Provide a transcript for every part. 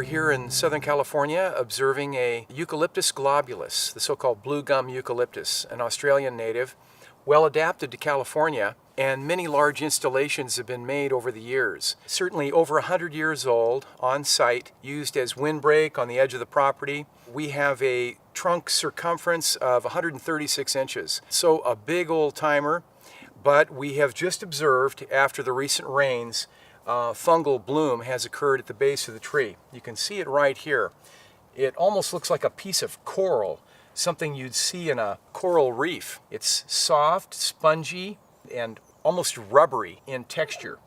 here in Southern California observing a Eucalyptus globulus, the so-called Blue Gum Eucalyptus, an Australian native, well adapted to California, and many large installations have been made over the years. Certainly over 100 years old, on site, used as windbreak on the edge of the property. We have a trunk circumference of 136 inches, so a big old timer, but we have just observed after the recent rains fungal bloom has occurred at the base of the tree. You can see it right here. It almost looks like a piece of coral, something you'd see in a coral reef. It's soft, spongy, and almost rubbery in texture.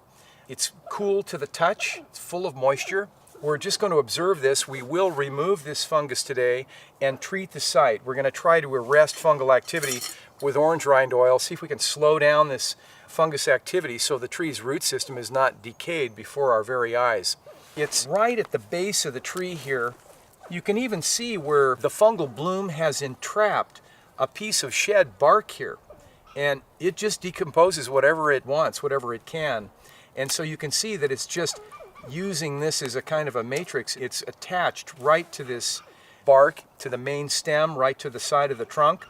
It's cool to the touch, it's full of moisture. We're just going to observe this. We will remove this fungus today and treat the site. We're going to try to arrest fungal activity with orange rind oil, see if we can slow down this fungus activity so the tree's root system is not decayed before our very eyes. It's right at the base of the tree here. You can even see where the fungal bloom has entrapped a piece of shed bark here, and it just decomposes whatever it wants, whatever it can. And so you can see that it's just using this as a kind of a matrix. It's attached right to this bark, to the main stem, right to the side of the trunk.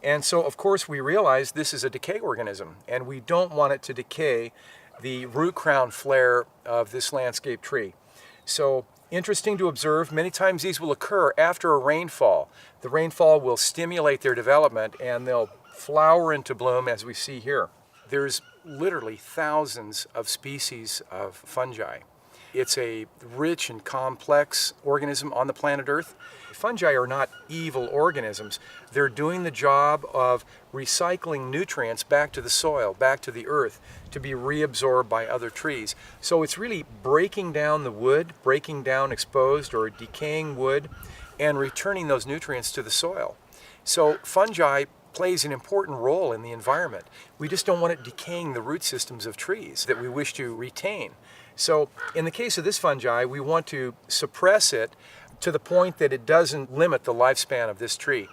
And so, of course, we realize this is a decay organism, and we don't want it to decay the root crown flare of this landscape tree. So, interesting to observe. Many times these will occur after a rainfall. The rainfall will stimulate their development, and they'll flower into bloom, as we see here. There's literally thousands of species of fungi. It's a rich and complex organism on the planet Earth. Fungi are not evil organisms. They're doing the job of recycling nutrients back to the soil, back to the earth, to be reabsorbed by other trees. So it's really breaking down the wood, breaking down exposed or decaying wood, and returning those nutrients to the soil. So fungi plays an important role in the environment. We just don't want it decaying the root systems of trees that we wish to retain. So in the case of this fungi, we want to suppress it to the point that it doesn't limit the lifespan of this tree.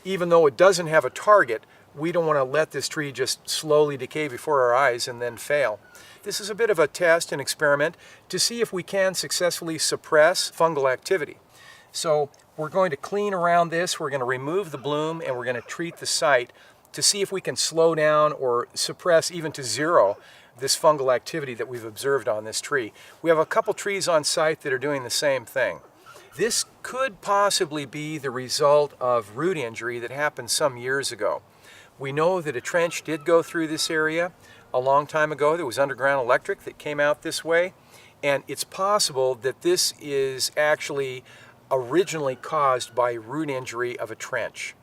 Even though it doesn't have a target, we don't want to let this tree just slowly decay before our eyes and then fail. This is a bit of a test and experiment to see if we can successfully suppress fungal activity. So we're going to clean around this, we're going to remove the bloom, and we're going to treat the site to see if we can slow down or suppress even to zero this fungal activity that we've observed on this tree. We have a couple trees on site that are doing the same thing. This could possibly be the result of root injury that happened some years ago. We know that a trench did go through this area a long time ago. There was underground electric that came out this way, and it's possible that this is actually originally caused by root injury of a trench.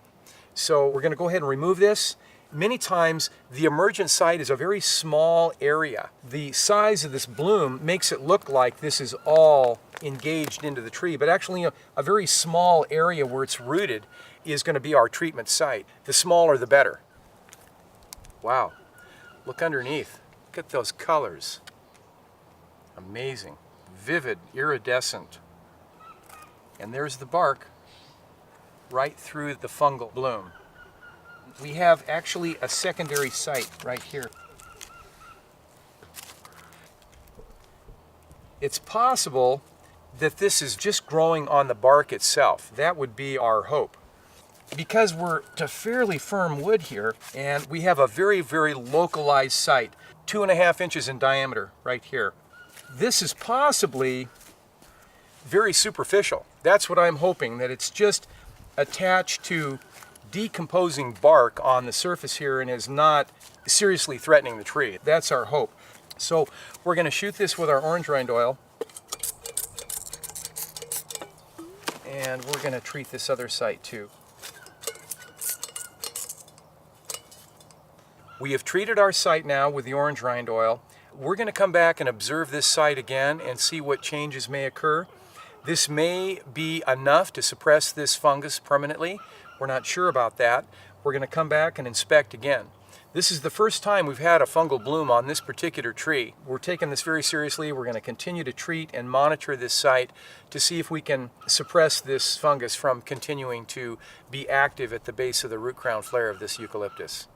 So we're going to go ahead and remove this. Many times the emergent site is a very small area. The size of this bloom makes it look like this is all engaged into the tree, but actually a very small area where it's rooted is going to be our treatment site. The smaller the better. Wow, look underneath. Look at those colors. Amazing, vivid, iridescent. And there's the bark right through the fungal bloom. We have actually a secondary site right here. It's possible that this is just growing on the bark itself. That would be our hope. Because we're to fairly firm wood here, and we have a very, very localized site, 2.5 inches in diameter right here. This is possibly very superficial. That's what I'm hoping, that it's just attached to decomposing bark on the surface here and is not seriously threatening the tree. That's our hope. So we're going to shoot this with our orange rind oil, and we're going to treat this other site too. We have treated our site now with the orange rind oil. We're going to come back and observe this site again and see what changes may occur. This may be enough to suppress this fungus permanently. We're not sure about that. We're going to come back and inspect again. This is the first time we've had a fungal bloom on this particular tree. We're taking this very seriously. We're going to continue to treat and monitor this site to see if we can suppress this fungus from continuing to be active at the base of the root crown flare of this eucalyptus.